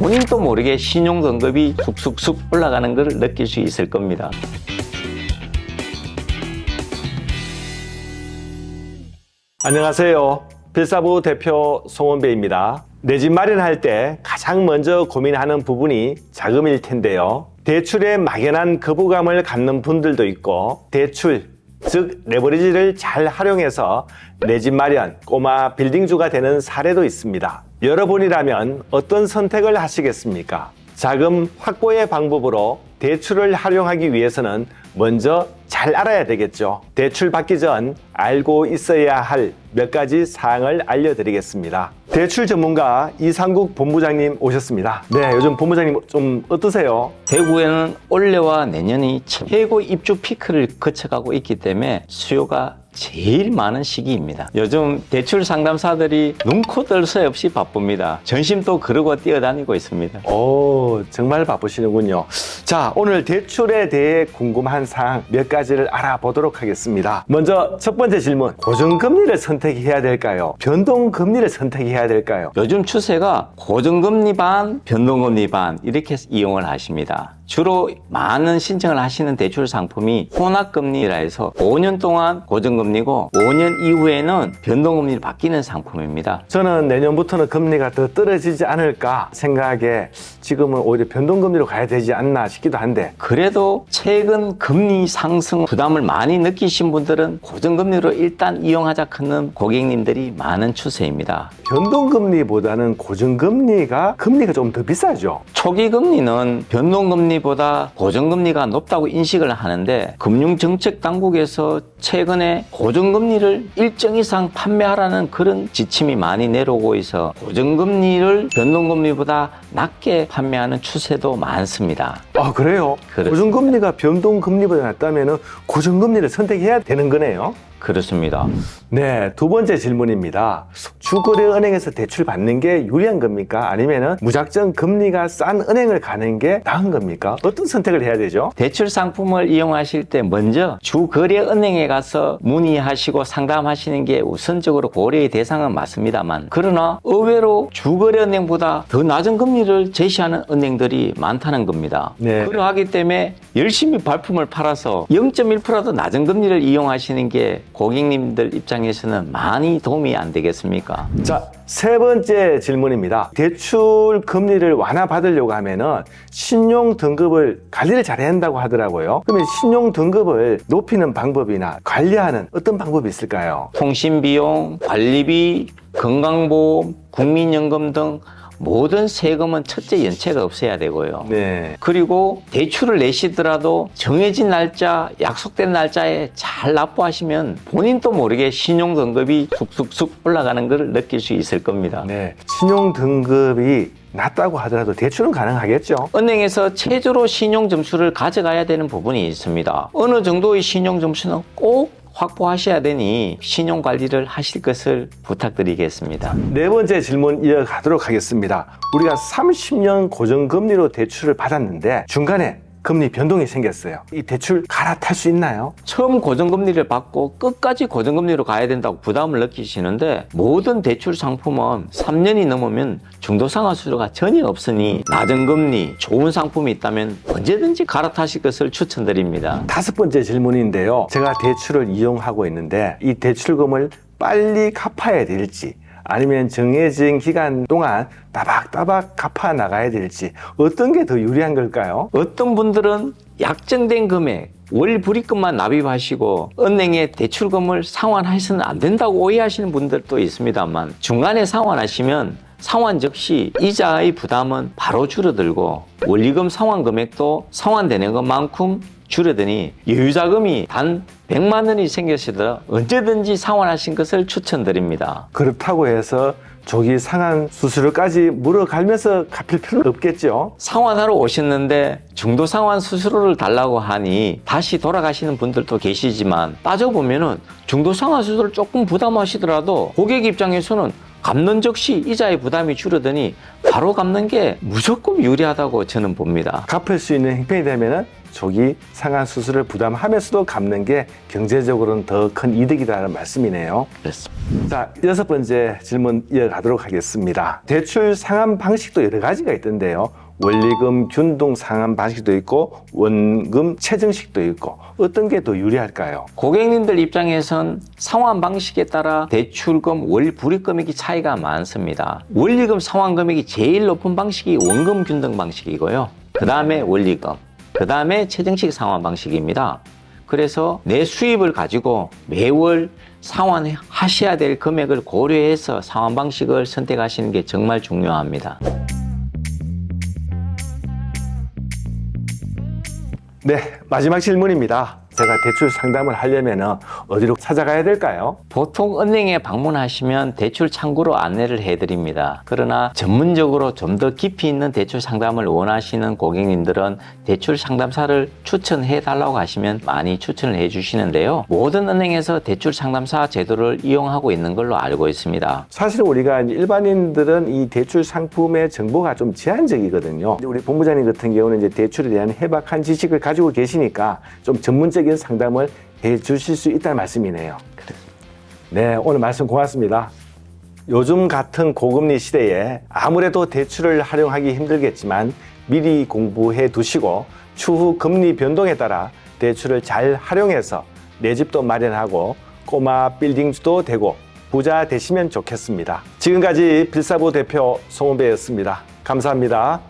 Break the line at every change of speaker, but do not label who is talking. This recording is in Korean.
본인도 모르게 신용 등급이 쑥쑥쑥 올라가는 것을 느낄 수 있을 겁니다.
안녕하세요. 필사부 대표 송원배입니다. 내 집 마련할 때 가장 먼저 고민하는 부분이 자금일 텐데요. 대출에 막연한 거부감을 갖는 분들도 있고, 대출, 즉 레버리지를 잘 활용해서 내 집 마련, 꼬마 빌딩주가 되는 사례도 있습니다. 여러분이라면 어떤 선택을 하시겠습니까? 자금 확보의 방법으로 대출을 활용하기 위해서는 먼저 잘 알아야 되겠죠. 대출 받기 전 알고 있어야 할 몇 가지 사항을 알려드리겠습니다. 대출 전문가 이상국 본부장님 오셨습니다. 네, 요즘 본부장님 좀 어떠세요?
대구에는 올해와 내년이 최고 입주 피크를 거쳐가고 있기 때문에 수요가 제일 많은 시기입니다. 요즘 대출 상담사들이 눈코 뜰 새 없이 바쁩니다. 전심도 그러고 뛰어다니고 있습니다.
오, 정말 바쁘시는군요. 자, 오늘 대출에 대해 궁금한 사항 몇 가지를 알아보도록 하겠습니다. 먼저 첫 번째 질문, 고정금리를 선택해야 될까요? 변동금리를 선택해야 될까요?
요즘 추세가 고정금리 반, 변동금리 반 이렇게 이용을 하십니다. 주로 많은 신청을 하시는 대출 상품이 혼합금리라 해서 5년 동안 고정금리고 5년 이후에는 변동금리로 바뀌는 상품입니다.
저는 내년부터는 금리가 더 떨어지지 않을까 생각에 지금은 오히려 변동금리로 가야 되지 않나 싶기도 한데,
그래도 최근 금리 상승 부담을 많이 느끼신 분들은 고정금리로 일단 이용하자 하는 고객님들이 많은 추세입니다.
변동금리보다는 고정금리가 좀 더 비싸죠.
초기 금리는 변동금리보다 고정금리가 높다고 인식을 하는데, 금융정책당국에서 최근에 고정금리를 일정 이상 판매하라는 그런 지침이 많이 내려오고 있어 고정금리를 변동금리보다 낮게 판매하는 추세도 많습니다.
아, 그래요?
그렇습니다.
고정금리가 변동금리보다 낮다면 고정금리를 선택해야 되는 거네요.
그렇습니다.
네, 두 번째 질문입니다. 주거래은행에서 대출 받는 게 유리한 겁니까? 아니면 무작정 금리가 싼 은행을 가는 게 나은 겁니까? 어떤 선택을 해야 되죠?
대출 상품을 이용하실 때 먼저 주거래은행에 가서 문의하시고 상담하시는 게 우선적으로 고려의 대상은 맞습니다만, 그러나 의외로 주거래은행보다 더 낮은 금리를 제시하는 은행들이 많다는 겁니다.
네.
그러하기 때문에 열심히 발품을 팔아서 0.1%도 낮은 금리를 이용하시는 게 고객님들 입장에서는 많이 도움이 안 되겠습니까?
자, 세 번째 질문입니다. 대출 금리를 완화받으려고 하면은 신용 등급을 관리를 잘해야 한다고 하더라고요. 그러면 신용 등급을 높이는 방법이나 관리하는 어떤 방법이 있을까요?
통신비용, 관리비, 건강보험, 국민연금 등 모든 세금은 첫째 연체가 없어야 되고요.
네.
그리고 대출을 내시더라도 정해진 날짜, 약속된 날짜에 잘 납부하시면 본인도 모르게 신용 등급이 쑥쑥쑥 올라가는 것을 느낄 수 있을 겁니다.
네. 신용 등급이 낮다고 하더라도 대출은 가능하겠죠?
은행에서 최저로 신용 점수를 가져가야 되는 부분이 있습니다. 어느 정도의 신용 점수는 꼭 확보하셔야 되니 신용 관리를 하실 것을 부탁드리겠습니다.
네 번째 질문 이어가도록 하겠습니다. 우리가 30년 고정금리로 대출을 받았는데 중간에 금리 변동이 생겼어요. 이 대출 갈아탈 수 있나요?
처음 고정금리를 받고 끝까지 고정금리로 가야 된다고 부담을 느끼시는데, 모든 대출 상품은 3년이 넘으면 중도상환 수수료가 전혀 없으니 낮은 금리, 좋은 상품이 있다면 언제든지 갈아타실 것을 추천드립니다.
다섯 번째 질문인데요. 제가 대출을 이용하고 있는데 이 대출금을 빨리 갚아야 될지 아니면 정해진 기간 동안 따박따박 갚아 나가야 될지 어떤 게 더 유리한 걸까요?
어떤 분들은 약정된 금액, 월 불입금만 납입하시고 은행에 대출금을 상환해서는 안 된다고 오해하시는 분들도 있습니다만, 중간에 상환하시면 상환 즉시 이자의 부담은 바로 줄어들고 원리금 상환 금액도 상환되는 것만큼 줄어드니 여유자금이 단 100만 원이 생겼으더라도 언제든지 상환하신 것을 추천드립니다.
그렇다고 해서 조기 상환 수수료까지 물어가면서 갚을 필요는 없겠죠?
상환하러 오셨는데 중도 상환 수수료를 달라고 하니 다시 돌아가시는 분들도 계시지만, 따져보면은 중도 상환 수수료를 조금 부담하시더라도 고객 입장에서는 갚는 즉시 이자의 부담이 줄어드니 바로 갚는 게 무조건 유리하다고 저는 봅니다.
갚을 수 있는 형편이 되면은 조기 상환 수수료를 부담하면서도 갚는 게 경제적으로는 더 큰 이득이라는 말씀이네요.
그렇습니다.
자, 6번째 질문 이어가도록 하겠습니다. 대출 상환 방식도 여러 가지가 있던데요. 원리금 균등 상환 방식도 있고 원금 체증식도 있고 어떤 게 더 유리할까요?
고객님들 입장에선 상환 방식에 따라 대출금, 월 불이익 금액이 차이가 많습니다. 원리금 상환 금액이 제일 높은 방식이 원금 균등 방식이고요. 그 다음에 원리금, 그 다음에 체증식 상환 방식입니다. 그래서 내 수입을 가지고 매월 상환하셔야 될 금액을 고려해서 상환 방식을 선택하시는 게 정말 중요합니다.
네, 마지막 질문입니다. 제가 대출 상담을 하려면 어디로 찾아가야 될까요?
보통 은행에 방문하시면 대출 창구로 안내를 해드립니다. 그러나 전문적으로 좀 더 깊이 있는 대출 상담을 원하시는 고객님들은 대출 상담사를 추천해 달라고 하시면 많이 추천을 해 주시는데요. 모든 은행에서 대출 상담사 제도를 이용하고 있는 걸로 알고 있습니다.
사실 우리가 일반인들은 이 대출 상품의 정보가 좀 제한적이거든요. 우리 본부장님 같은 경우는 이제 대출에 대한 해박한 지식을 가지고 계시니까 좀 전문적인 상담을 해 주실 수 있다는 말씀이네요. 네, 오늘 말씀 고맙습니다. 요즘 같은 고금리 시대에 아무래도 대출을 활용하기 힘들겠지만 미리 공부해 두시고 추후 금리 변동에 따라 대출을 잘 활용해서 내 집도 마련하고 꼬마 빌딩주도 되고 부자 되시면 좋겠습니다. 지금까지 빌사부 대표 송은배였습니다. 감사합니다.